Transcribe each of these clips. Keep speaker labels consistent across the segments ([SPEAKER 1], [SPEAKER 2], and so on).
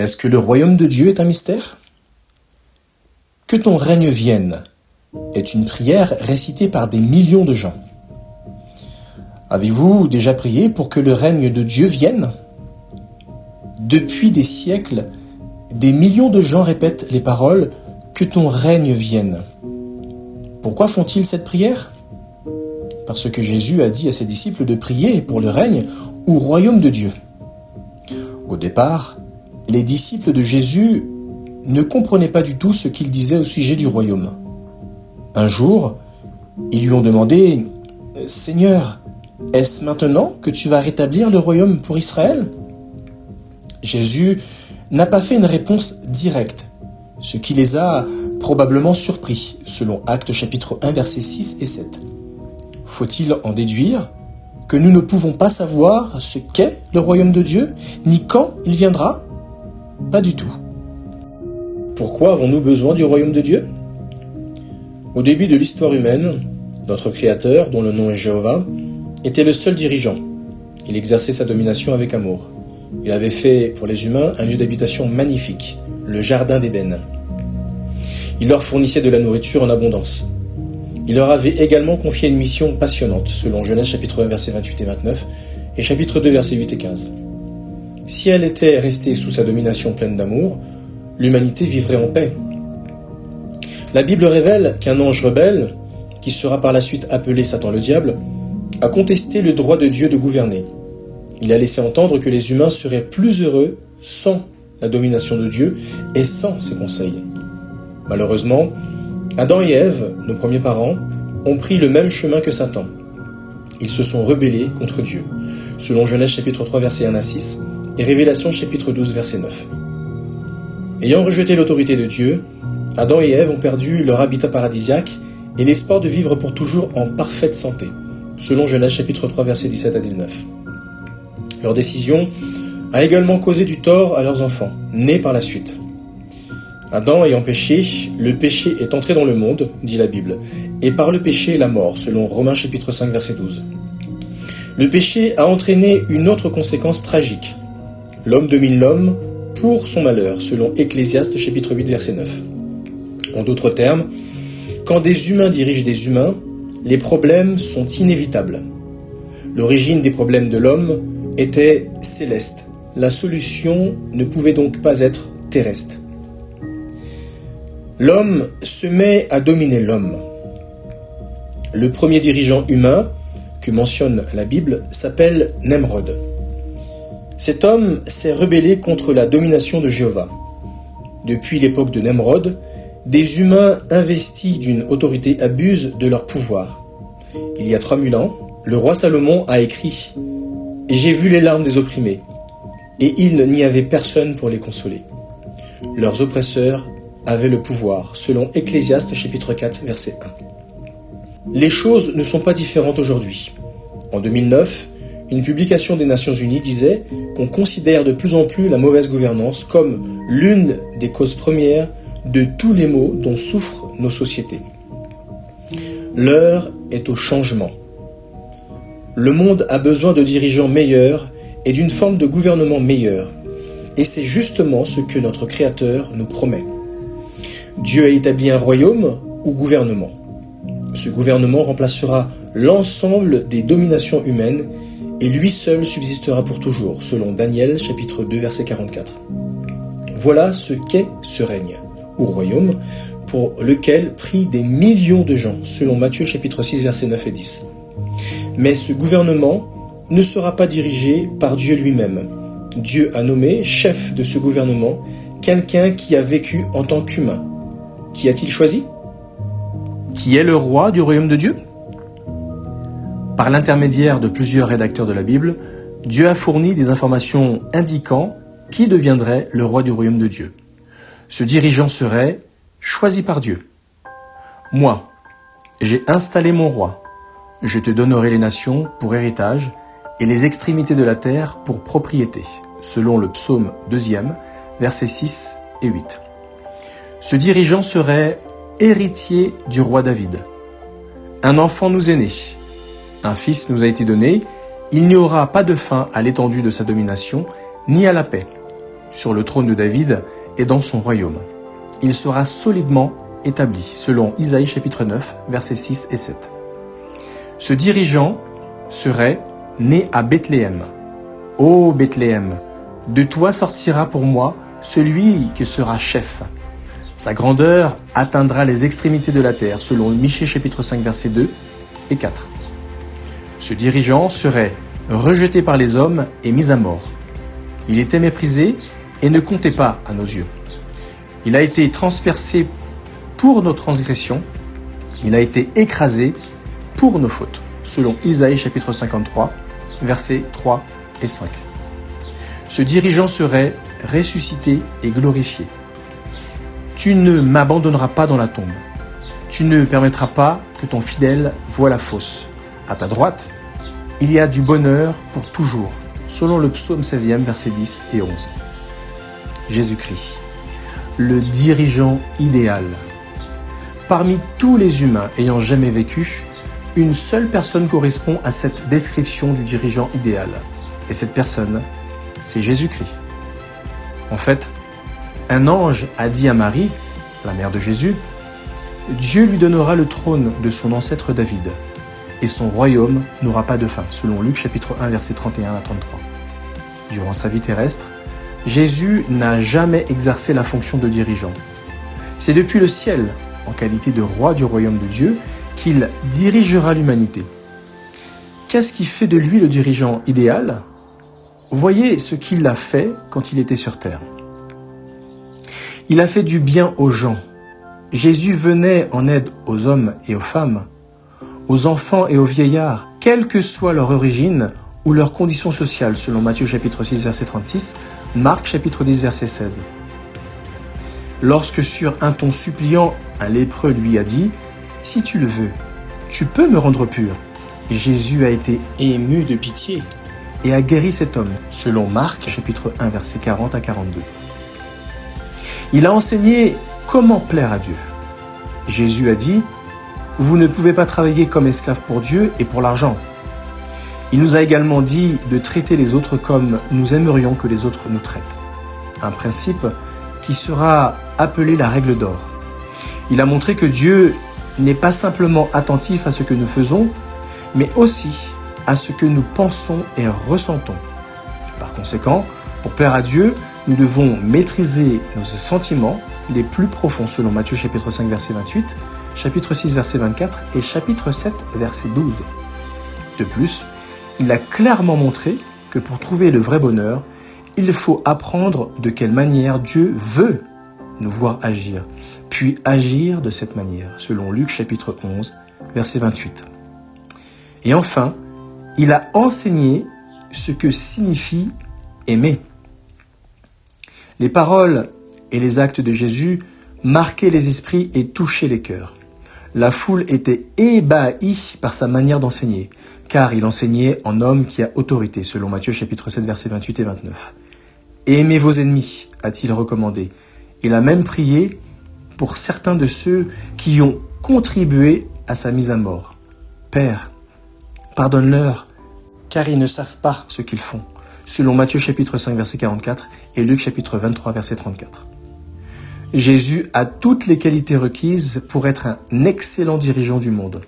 [SPEAKER 1] Est-ce que le royaume de Dieu est un mystère? Que ton règne vienne est une prière récitée par des millions de gens. Avez-vous déjà prié pour que le règne de Dieu vienne? Depuis des siècles, des millions de gens répètent les paroles « Que ton règne vienne ». Pourquoi font-ils cette prière? Parce que Jésus a dit à ses disciples de prier pour le règne ou royaume de Dieu. Au départ, les disciples de Jésus ne comprenaient pas du tout ce qu'il disait au sujet du royaume. Un jour, ils lui ont demandé « Seigneur, est-ce maintenant que tu vas rétablir le royaume pour Israël ?» Jésus n'a pas fait une réponse directe, ce qui les a probablement surpris, selon Actes chapitre 1, versets 6 et 7. Faut-il en déduire que nous ne pouvons pas savoir ce qu'est le royaume de Dieu, ni quand il viendra? Pas du tout. Pourquoi avons-nous besoin du royaume de Dieu? Au début de l'histoire humaine, notre Créateur, dont le nom est Jéhovah, était le seul dirigeant. Il exerçait sa domination avec amour. Il avait fait pour les humains un lieu d'habitation magnifique, le Jardin d'Éden. Il leur fournissait de la nourriture en abondance. Il leur avait également confié une mission passionnante, selon Genèse chapitre 1, versets 28 et 29, et chapitre 2, versets 8 et 15. Si elle était restée sous sa domination pleine d'amour, l'humanité vivrait en paix. La Bible révèle qu'un ange rebelle, qui sera par la suite appelé Satan le diable, a contesté le droit de Dieu de gouverner. Il a laissé entendre que les humains seraient plus heureux sans la domination de Dieu et sans ses conseils. Malheureusement, Adam et Ève, nos premiers parents, ont pris le même chemin que Satan. Ils se sont rebellés contre Dieu, selon Genèse chapitre 3, versets 1 à 6, et Révélation chapitre 12, verset 9. Ayant rejeté l'autorité de Dieu, Adam et Ève ont perdu leur habitat paradisiaque et l'espoir de vivre pour toujours en parfaite santé, selon Genèse chapitre 3, versets 17 à 19. Leur décision a également causé du tort à leurs enfants, nés par la suite. Adam ayant péché, le péché est entré dans le monde, dit la Bible, et par le péché la mort, selon Romains chapitre 5, verset 12. Le péché a entraîné une autre conséquence tragique. L'homme domine l'homme pour son malheur, selon Ecclésiaste chapitre 8, verset 9. En d'autres termes, quand des humains dirigent des humains, les problèmes sont inévitables. L'origine des problèmes de l'homme était céleste. La solution ne pouvait donc pas être terrestre. L'homme se met à dominer l'homme. Le premier dirigeant humain que mentionne la Bible s'appelle Nemrod. Cet homme s'est rebellé contre la domination de Jéhovah. Depuis l'époque de Nemrod, des humains investis d'une autorité abusent de leur pouvoir. Il y a 3000 ans, le roi Salomon a écrit « J'ai vu les larmes des opprimés, et il n'y avait personne pour les consoler. Leurs oppresseurs avaient le pouvoir, selon Ecclésiaste chapitre 4, verset 1. Les choses ne sont pas différentes aujourd'hui. En 2009, une publication des Nations Unies disait qu'on considère de plus en plus la mauvaise gouvernance comme l'une des causes premières de tous les maux dont souffrent nos sociétés. L'heure est au changement. Le monde a besoin de dirigeants meilleurs et d'une forme de gouvernement meilleure. Et c'est justement ce que notre Créateur nous promet. Dieu a établi un royaume ou gouvernement. Ce gouvernement remplacera l'ensemble des dominations humaines et lui seul subsistera pour toujours, selon Daniel chapitre 2, verset 44. Voilà ce qu'est ce règne, ou royaume, pour lequel prient des millions de gens, selon Matthieu chapitre 6, versets 9 et 10. Mais ce gouvernement ne sera pas dirigé par Dieu lui-même. Dieu a nommé chef de ce gouvernement quelqu'un qui a vécu en tant qu'humain. Qui a-t-il choisi? Qui est le roi du royaume de Dieu? Par l'intermédiaire de plusieurs rédacteurs de la Bible, Dieu a fourni des informations indiquant qui deviendrait le roi du royaume de Dieu. Ce dirigeant serait choisi par Dieu. Moi, j'ai installé mon roi. Je te donnerai les nations pour héritage et les extrémités de la terre pour propriété, selon le psaume 2e, versets 6 et 8. Ce dirigeant serait héritier du roi David. Un enfant nous est né, un fils nous a été donné, il n'y aura pas de fin à l'étendue de sa domination, ni à la paix. sur le trône de David et dans son royaume. Il sera solidement établi, selon Isaïe chapitre 9, versets 6 et 7. Ce dirigeant serait né à Bethléem. Ô Bethléem, de toi sortira pour moi celui qui sera chef. Sa grandeur atteindra les extrémités de la terre, selon Michée chapitre 5, versets 2 et 4. Ce dirigeant serait rejeté par les hommes et mis à mort. Il était méprisé et ne comptait pas à nos yeux. Il a été transpercé pour nos transgressions, il a été écrasé pour nos fautes, selon Isaïe chapitre 53, versets 3 et 5. Ce dirigeant serait ressuscité et glorifié. Tu ne m'abandonneras pas dans la tombe. Tu ne permettras pas que ton fidèle voie la fosse. À ta droite, il y a du bonheur pour toujours, selon le psaume 16e, versets 10 et 11. Jésus-Christ, le dirigeant idéal. Parmi tous les humains ayant jamais vécu, une seule personne correspond à cette description du dirigeant idéal. Et cette personne, c'est Jésus-Christ. En fait, un ange a dit à Marie, la mère de Jésus, « Dieu lui donnera le trône de son ancêtre David, et son royaume n'aura pas de fin », selon Luc chapitre 1, versets 31 à 33. Durant sa vie terrestre, Jésus n'a jamais exercé la fonction de dirigeant. C'est depuis le ciel, en qualité de roi du royaume de Dieu, qu'il dirigera l'humanité. Qu'est-ce qui fait de lui le dirigeant idéal ? Voyez ce qu'il a fait quand il était sur terre. Il a fait du bien aux gens. Jésus venait en aide aux hommes et aux femmes, aux enfants et aux vieillards, quelle que soit leur origine ou leur condition sociale, selon Matthieu chapitre 6, verset 36, Marc chapitre 10, verset 16. Lorsque sur un ton suppliant, un lépreux lui a dit « Si tu le veux, tu peux me rendre pur », Jésus a été ému de pitié et a guéri cet homme, selon Marc chapitre 1, verset 40 à 42. Il a enseigné comment plaire à Dieu. Jésus a dit « Vous ne pouvez pas travailler comme esclave pour Dieu et pour l'argent ». Il nous a également dit de traiter les autres comme nous aimerions que les autres nous traitent. Un principe qui sera appelé la règle d'or. Il a montré que Dieu n'est pas simplement attentif à ce que nous faisons, mais aussi à ce que nous pensons et ressentons. Par conséquent, pour plaire à Dieu, nous devons maîtriser nos sentiments les plus profonds, selon Matthieu chapitre 5, verset 28, chapitre 6, verset 24 et chapitre 7, verset 12. De plus, il a clairement montré que pour trouver le vrai bonheur, il faut apprendre de quelle manière Dieu veut nous voir agir, puis agir de cette manière, selon Luc chapitre 11, verset 28. Et enfin, il a enseigné ce que signifie aimer. Les paroles et les actes de Jésus marquaient les esprits et touchaient les cœurs. La foule était ébahie par sa manière d'enseigner, car il enseignait en homme qui a autorité, selon Matthieu chapitre 7, versets 28 et 29. « Aimez vos ennemis », a-t-il recommandé. Il a même prié pour certains de ceux qui ont contribué à sa mise à mort. « Père, pardonne-leur, car ils ne savent pas ce qu'ils font », selon Matthieu chapitre 5, verset 44 et Luc chapitre 23, verset 34. Jésus a toutes les qualités requises pour être un excellent dirigeant du monde,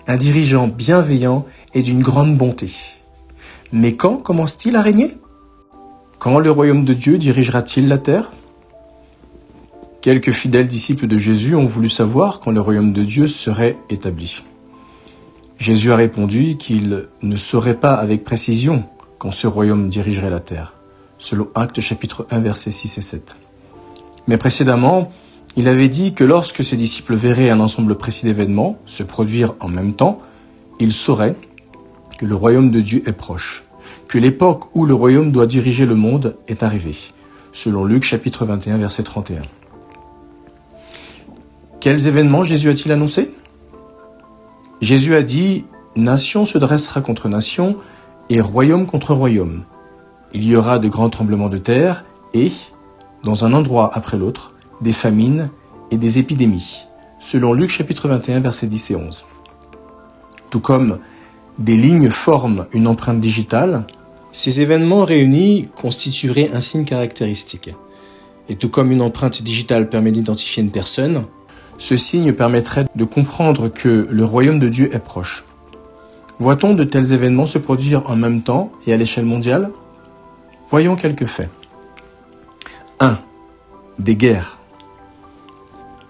[SPEAKER 1] un dirigeant bienveillant et d'une grande bonté. Mais quand commence-t-il à régner ? Quand le royaume de Dieu dirigera-t-il la terre ? Quelques fidèles disciples de Jésus ont voulu savoir quand le royaume de Dieu serait établi. Jésus a répondu qu'il ne saurait pas avec précision quand ce royaume dirigerait la terre, selon Actes chapitre 1, versets 6 et 7. Mais précédemment, il avait dit que lorsque ses disciples verraient un ensemble précis d'événements se produire en même temps, ils sauraient que le royaume de Dieu est proche, que l'époque où le royaume doit diriger le monde est arrivée, selon Luc chapitre 21, verset 31. Quels événements Jésus a-t-il annoncé ? Jésus a dit « Nation se dressera contre nation et royaume contre royaume. Il y aura de grands tremblements de terre et, dans un endroit après l'autre, des famines et des épidémies, selon Luc chapitre 21, versets 10 et 11. Tout comme des lignes forment une empreinte digitale, Ces événements réunis constitueraient un signe caractéristique. Et tout comme une empreinte digitale permet d'identifier une personne, ce signe permettrait de comprendre que le royaume de Dieu est proche. Voit-on de tels événements se produire en même temps et à l'échelle mondiale? Voyons quelques faits. 1. Des guerres.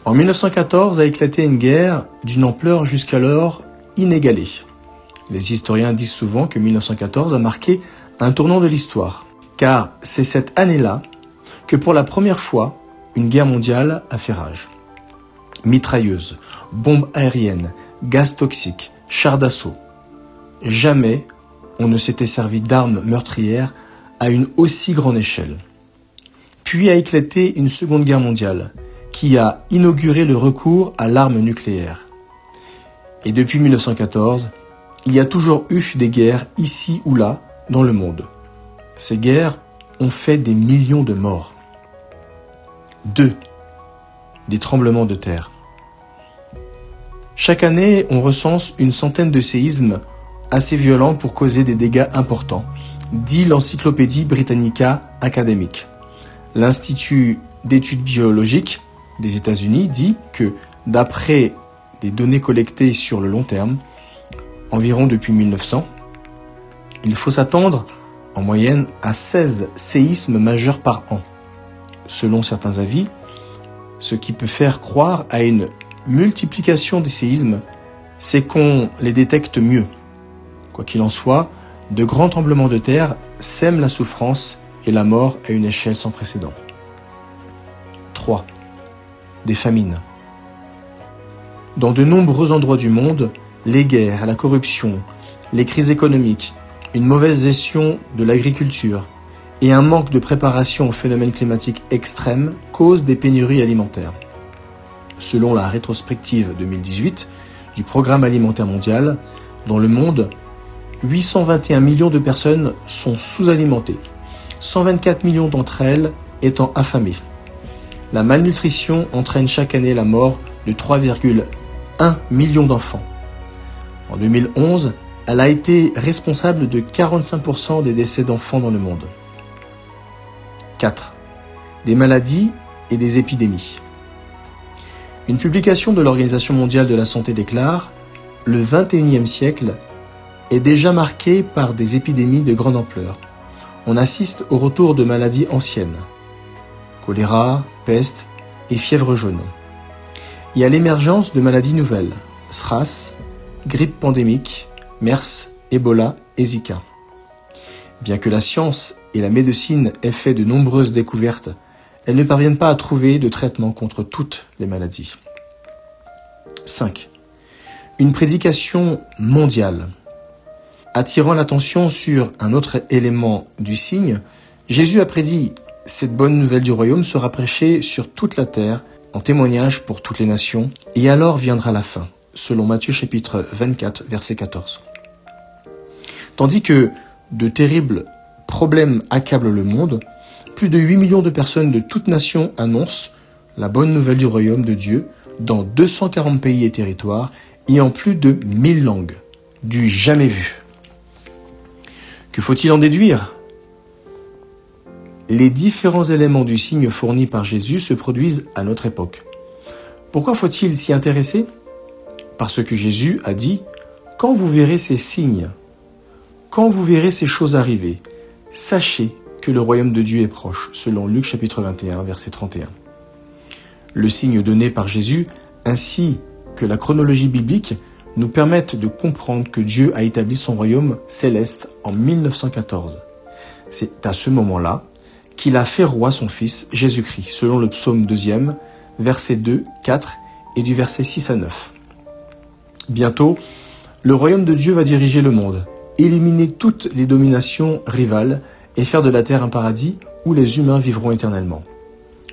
[SPEAKER 1] En 1914 a éclaté une guerre d'une ampleur jusqu'alors inégalée. Les historiens disent souvent que 1914 a marqué un tournant de l'histoire, car c'est cette année-là que pour la première fois, une guerre mondiale a fait rage. Mitrailleuses, bombes aériennes, gaz toxiques, chars d'assaut. Jamais on ne s'était servi d'armes meurtrières à une aussi grande échelle. Puis a éclaté une seconde guerre mondiale, qui a inauguré le recours à l'arme nucléaire. Et depuis 1914, il y a toujours eu des guerres ici ou là dans le monde. Ces guerres ont fait des millions de morts. 2. Des tremblements de terre. Chaque année, on recense une centaine de séismes assez violents pour causer des dégâts importants, dit l'Encyclopédie Britannica Academic. L'Institut d'études biologiques des États-Unis dit que, d'après des données collectées sur le long terme, environ depuis 1900, il faut s'attendre en moyenne à 16 séismes majeurs par an. Selon certains avis, ce qui peut faire croire à une multiplication des séismes, c'est qu'on les détecte mieux. Quoi qu'il en soit, de grands tremblements de terre sèment la souffrance et la mort à une échelle sans précédent. 3. Des famines. Dans de nombreux endroits du monde, les guerres, la corruption, les crises économiques, une mauvaise gestion de l'agriculture et un manque de préparation aux phénomènes climatiques extrêmes causent des pénuries alimentaires. Selon la rétrospective 2018 du Programme alimentaire mondial, dans le monde, 821 millions de personnes sont sous-alimentées, 124 millions d'entre elles étant affamées. La malnutrition entraîne chaque année la mort de 3,1 millions d'enfants. En 2011, elle a été responsable de 45% des décès d'enfants dans le monde. 4. Des maladies et des épidémies. Une publication de l'Organisation mondiale de la santé déclare « Le 21e siècle est déjà marqué par des épidémies de grande ampleur. On assiste au retour de maladies anciennes, choléra, peste et fièvre jaune. Et à l'émergence de maladies nouvelles, SRAS, grippe pandémique, MERS, Ebola et Zika. Bien que la science et la médecine aient fait de nombreuses découvertes, elles ne parviennent pas à trouver de traitement contre toutes les maladies. 5. Une prédication mondiale. Attirant l'attention sur un autre élément du signe, Jésus a prédit « Cette bonne nouvelle du royaume sera prêchée sur toute la terre, en témoignage pour toutes les nations, et alors viendra la fin », selon Matthieu chapitre 24, verset 14. Tandis que de terribles problèmes accablent le monde, plus de 8 millions de personnes de toutes nations annoncent la bonne nouvelle du royaume de Dieu dans 240 pays et territoires et en plus de 1000 langues. Du jamais vu. Que faut-il en déduire? Les différents éléments du signe fourni par Jésus se produisent à notre époque. Pourquoi faut-il s'y intéresser? Parce que Jésus a dit « Quand vous verrez ces signes, quand vous verrez ces choses arriver, sachez que le royaume de Dieu est proche », selon Luc chapitre 21, verset 31. Le signe donné par Jésus, ainsi que la chronologie biblique, nous permettent de comprendre que Dieu a établi son royaume céleste en 1914. C'est à ce moment-là qu'il a fait roi son fils Jésus-Christ, selon le psaume 2e, versets 2, 4 et du verset 6 à 9. Bientôt, le royaume de Dieu va diriger le monde, éliminer toutes les dominations rivales et faire de la terre un paradis où les humains vivront éternellement.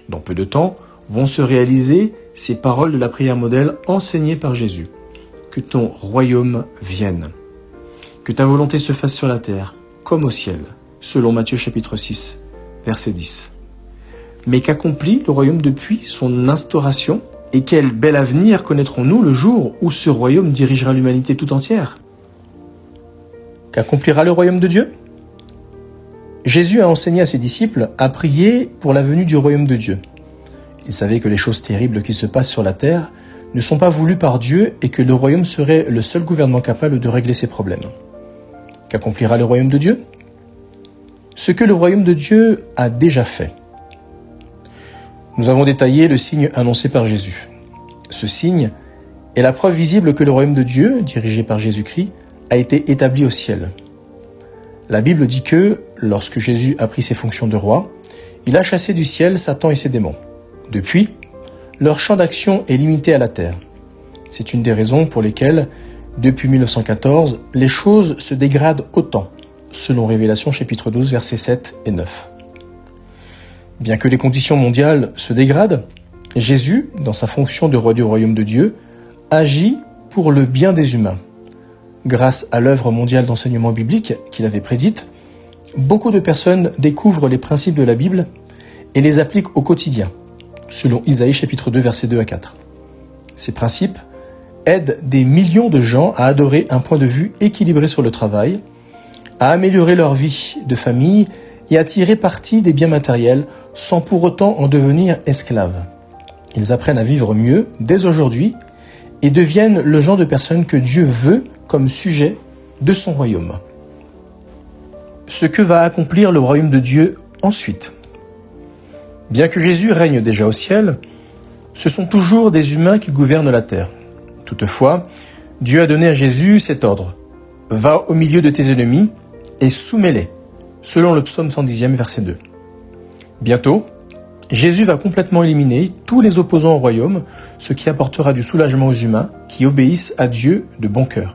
[SPEAKER 1] Dans peu de temps, vont se réaliser ces paroles de la prière modèle enseignées par Jésus. Que ton royaume vienne. Que ta volonté se fasse sur la terre, comme au ciel, selon Matthieu chapitre 6, verset 10. Mais qu'accomplit le royaume depuis son instauration? Et quel bel avenir connaîtrons-nous le jour où ce royaume dirigera l'humanité tout entière? Qu'accomplira le royaume de Dieu? Jésus a enseigné à ses disciples à prier pour la venue du royaume de Dieu. Il savait que les choses terribles qui se passent sur la terre ne sont pas voulues par Dieu et que le royaume serait le seul gouvernement capable de régler ces problèmes. Qu'accomplira le royaume de Dieu? Ce que le royaume de Dieu a déjà fait. Nous avons détaillé le signe annoncé par Jésus. Ce signe est la preuve visible que le royaume de Dieu, dirigé par Jésus-Christ, a été établi au ciel. La Bible dit que, lorsque Jésus a pris ses fonctions de roi, il a chassé du ciel Satan et ses démons. Depuis, leur champ d'action est limité à la terre. C'est une des raisons pour lesquelles, depuis 1914, les choses se dégradent autant, selon Révélation chapitre 12, versets 7 et 9. Bien que les conditions mondiales se dégradent, Jésus, dans sa fonction de roi du royaume de Dieu, agit pour le bien des humains. Grâce à l'œuvre mondiale d'enseignement biblique qu'il avait prédite, beaucoup de personnes découvrent les principes de la Bible et les appliquent au quotidien, selon Isaïe chapitre 2, versets 2 à 4. Ces principes aident des millions de gens à adorer un point de vue équilibré sur le travail, à améliorer leur vie de famille et à tirer parti des biens matériels sans pour autant en devenir esclaves. Ils apprennent à vivre mieux dès aujourd'hui et deviennent le genre de personnes que Dieu veut comme sujet de son royaume. Ce que va accomplir le royaume de Dieu ensuite. Bien que Jésus règne déjà au ciel, ce sont toujours des humains qui gouvernent la terre. Toutefois, Dieu a donné à Jésus cet ordre. « Va au milieu de tes ennemis et soumets-les », selon le psaume 110e, verset 2. Bientôt, Jésus va complètement éliminer tous les opposants au royaume, ce qui apportera du soulagement aux humains qui obéissent à Dieu de bon cœur.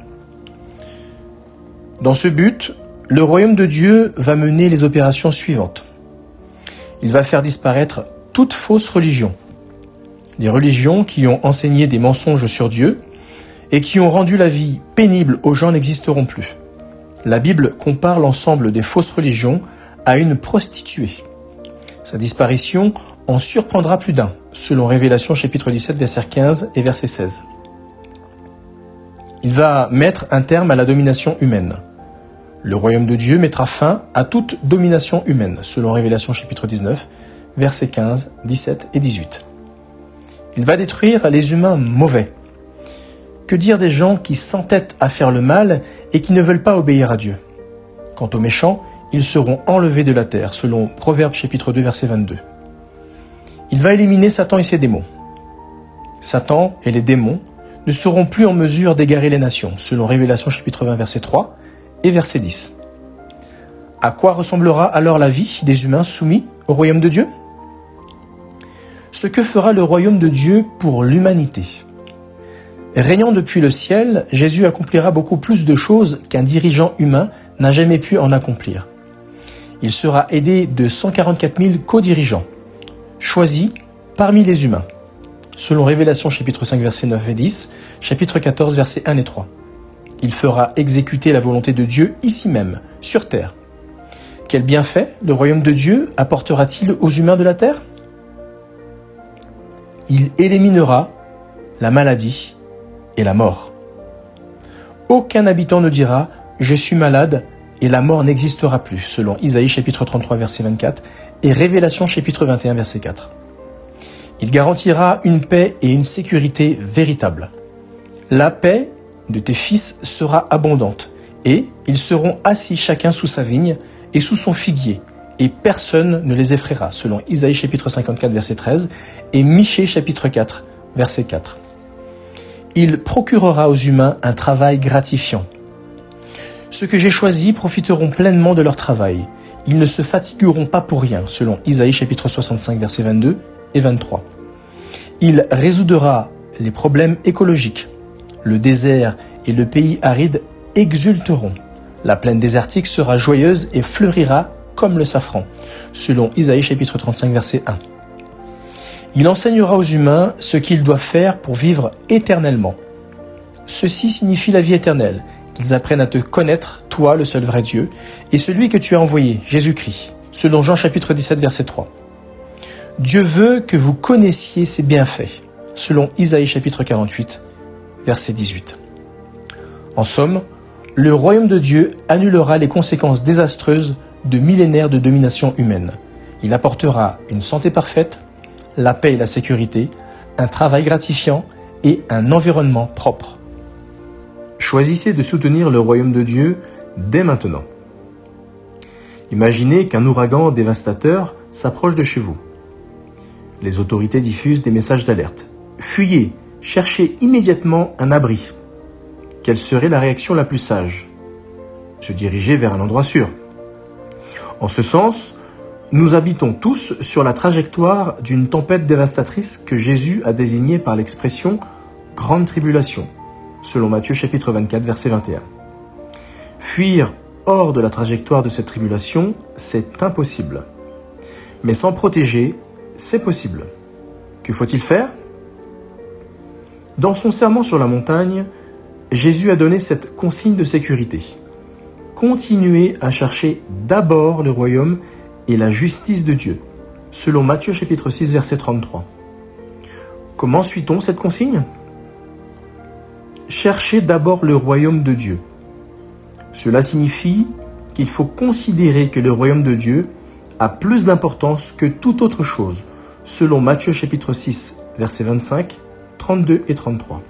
[SPEAKER 1] Dans ce but, le royaume de Dieu va mener les opérations suivantes. Il va faire disparaître toute fausse religion. Les religions qui ont enseigné des mensonges sur Dieu et qui ont rendu la vie pénible aux gens n'existeront plus. La Bible compare l'ensemble des fausses religions à une prostituée. Sa disparition en surprendra plus d'un, selon Révélation chapitre 17, verset 15 et verset 16. Il va mettre un terme à la domination humaine. Le royaume de Dieu mettra fin à toute domination humaine, selon Révélation chapitre 19, versets 15, 17 et 18. Il va détruire les humains mauvais. Que dire des gens qui s'entêtent à faire le mal et qui ne veulent pas obéir à Dieu? Quant aux méchants, ils seront enlevés de la terre, selon Proverbes chapitre 2, verset 22. Il va éliminer Satan et ses démons. Satan et les démons ne seront plus en mesure d'égarer les nations, selon Révélation chapitre 20, verset 3 et verset 10. À quoi ressemblera alors la vie des humains soumis au royaume de Dieu? Ce que fera le royaume de Dieu pour l'humanité. Régnant depuis le ciel, Jésus accomplira beaucoup plus de choses qu'un dirigeant humain n'a jamais pu en accomplir. Il sera aidé de 144 000 co-dirigeants, choisis parmi les humains, selon Révélation chapitre 5 versets 9 et 10, chapitre 14 versets 1 et 3. Il fera exécuter la volonté de Dieu ici même, sur terre. Quel bienfait le royaume de Dieu apportera-t-il aux humains de la terre? Il éliminera la maladie et la mort. Aucun habitant ne dira « Je suis malade » et la mort n'existera plus, selon Isaïe chapitre 33 verset 24 et Révélation chapitre 21 verset 4. Il garantira une paix et une sécurité véritables. La paix de tes fils sera abondante, et ils seront assis chacun sous sa vigne et sous son figuier, et personne ne les effraiera, selon Isaïe chapitre 54 verset 13 et Michée chapitre 4 verset 4. Il procurera aux humains un travail gratifiant. Ceux que j'ai choisis profiteront pleinement de leur travail. Ils ne se fatigueront pas pour rien, selon Isaïe chapitre 65 verset 22 et 23. Il résoudra les problèmes écologiques. Le désert et le pays aride exulteront. La plaine désertique sera joyeuse et fleurira comme le safran, selon Isaïe chapitre 35 verset 1. Il enseignera aux humains ce qu'ils doivent faire pour vivre éternellement. Ceci signifie la vie éternelle, qu'ils apprennent à te connaître, toi le seul vrai Dieu, et celui que tu as envoyé, Jésus-Christ, selon Jean chapitre 17 verset 3. Dieu veut que vous connaissiez ses bienfaits, selon Isaïe chapitre 48 verset 18. En somme, le royaume de Dieu annulera les conséquences désastreuses de millénaires de domination humaine. Il apportera une santé parfaite, la paix et la sécurité, un travail gratifiant et un environnement propre. Choisissez de soutenir le royaume de Dieu dès maintenant. Imaginez qu'un ouragan dévastateur s'approche de chez vous. Les autorités diffusent des messages d'alerte. Fuyez, cherchez immédiatement un abri. Quelle serait la réaction la plus sage? Se diriger vers un endroit sûr. En ce sens, nous habitons tous sur la trajectoire d'une tempête dévastatrice que Jésus a désignée par l'expression « grande tribulation », selon Matthieu chapitre 24, verset 21. Fuir hors de la trajectoire de cette tribulation, c'est impossible. Mais s'en protéger, c'est possible. Que faut-il faire? Dans son sermon sur la montagne, Jésus a donné cette consigne de sécurité. Continuez à chercher d'abord le royaume et la justice de Dieu, selon Matthieu chapitre 6, verset 33. Comment suit-on cette consigne? Cherchez d'abord le royaume de Dieu. Cela signifie qu'il faut considérer que le royaume de Dieu a plus d'importance que toute autre chose, selon Matthieu chapitre 6, versets 25, 32 et 33.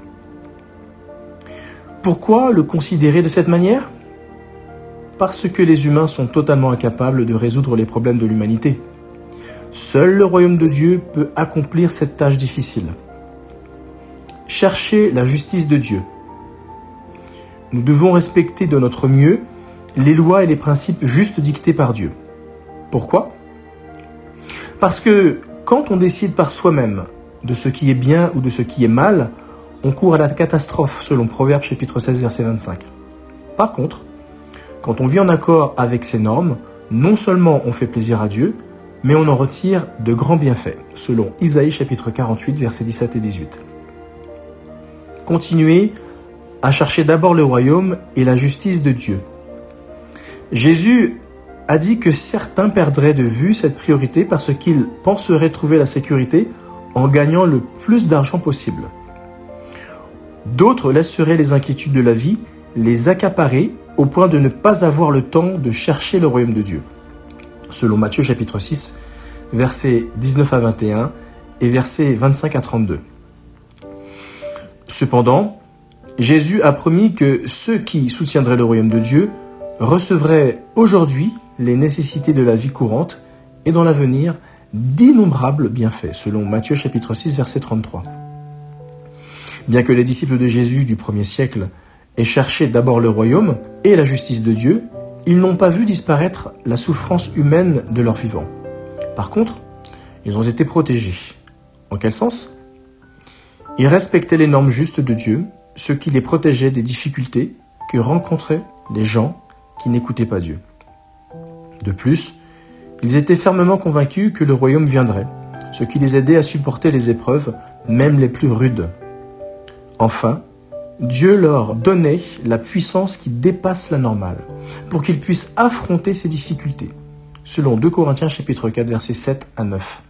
[SPEAKER 1] Pourquoi le considérer de cette manière? Parce que les humains sont totalement incapables de résoudre les problèmes de l'humanité. Seul le royaume de Dieu peut accomplir cette tâche difficile. Cherchez la justice de Dieu. Nous devons respecter de notre mieux les lois et les principes justes dictés par Dieu. Pourquoi? Parce que quand on décide par soi-même de ce qui est bien ou de ce qui est mal, on court à la catastrophe, selon Proverbes chapitre 16, verset 25. Par contre, quand on vit en accord avec ces normes, non seulement on fait plaisir à Dieu, mais on en retire de grands bienfaits, selon Isaïe chapitre 48, versets 17 et 18. Continuez à chercher d'abord le royaume et la justice de Dieu. Jésus a dit que certains perdraient de vue cette priorité parce qu'ils penseraient trouver la sécurité en gagnant le plus d'argent possible. D'autres laisseraient les inquiétudes de la vie les accaparer au point de ne pas avoir le temps de chercher le royaume de Dieu. Selon Matthieu chapitre 6, versets 19 à 21 et versets 25 à 32. Cependant, Jésus a promis que ceux qui soutiendraient le royaume de Dieu recevraient aujourd'hui les nécessités de la vie courante et dans l'avenir d'innombrables bienfaits, selon Matthieu chapitre 6, verset 33. Bien que les disciples de Jésus du premier siècle aient cherché d'abord le royaume et la justice de Dieu, ils n'ont pas vu disparaître la souffrance humaine de leur vivant. Par contre, ils ont été protégés. En quel sens? Ils respectaient les normes justes de Dieu, ce qui les protégeait des difficultés que rencontraient les gens qui n'écoutaient pas Dieu. De plus, ils étaient fermement convaincus que le royaume viendrait, ce qui les aidait à supporter les épreuves, même les plus rudes. Enfin, Dieu leur donnait la puissance qui dépasse la normale, pour qu'ils puissent affronter ces difficultés, selon 2 Corinthiens chapitre 4, versets 7 à 9.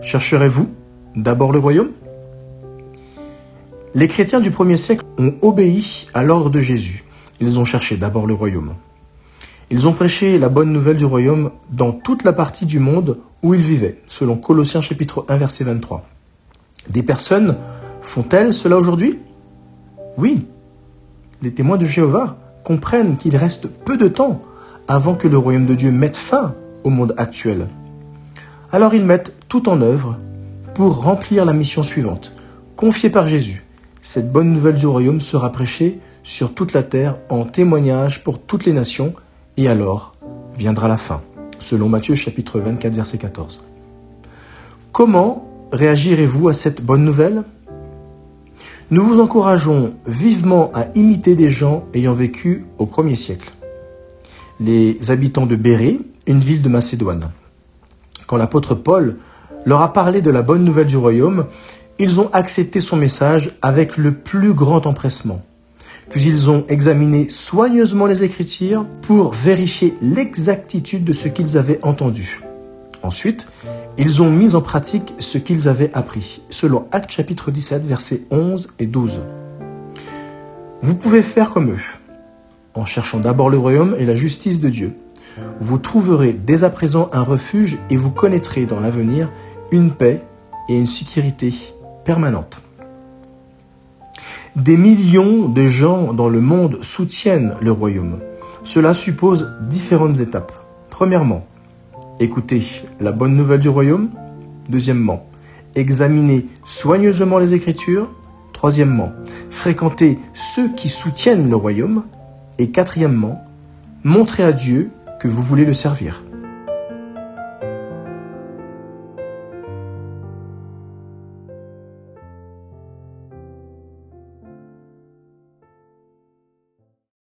[SPEAKER 1] Chercherez-vous d'abord le royaume? Les chrétiens du premier siècle ont obéi à l'ordre de Jésus. Ils ont cherché d'abord le royaume. Ils ont prêché la bonne nouvelle du royaume dans toute la partie du monde où ils vivaient, selon Colossiens chapitre 1, verset 23. Des personnes font-elles cela aujourd'hui? Oui. Les témoins de Jéhovah comprennent qu'il reste peu de temps avant que le royaume de Dieu mette fin au monde actuel. Alors ils mettent tout en œuvre pour remplir la mission suivante, confiée par Jésus. Cette bonne nouvelle du royaume sera prêchée sur toute la terre en témoignage pour toutes les nations, et alors viendra la fin, selon Matthieu chapitre 24, verset 14. Comment réagirez-vous à cette bonne nouvelle? Nous vous encourageons vivement à imiter des gens ayant vécu au premier siècle. Les habitants de Bérée, une ville de Macédoine. Quand l'apôtre Paul leur a parlé de la bonne nouvelle du royaume, ils ont accepté son message avec le plus grand empressement. Puis ils ont examiné soigneusement les Écritures pour vérifier l'exactitude de ce qu'ils avaient entendu. Ensuite, ils ont mis en pratique ce qu'ils avaient appris, selon Actes chapitre 17, versets 11 et 12. Vous pouvez faire comme eux. en cherchant d'abord le royaume et la justice de Dieu. Vous trouverez dès à présent un refuge et vous connaîtrez dans l'avenir une paix et une sécurité permanente. Des millions de gens dans le monde soutiennent le royaume. Cela suppose différentes étapes. Premièrement, écoutez la bonne nouvelle du royaume. Deuxièmement, examinez soigneusement les Écritures. Troisièmement, fréquentez ceux qui soutiennent le royaume. Et quatrièmement, montrez à Dieu que vous voulez le servir.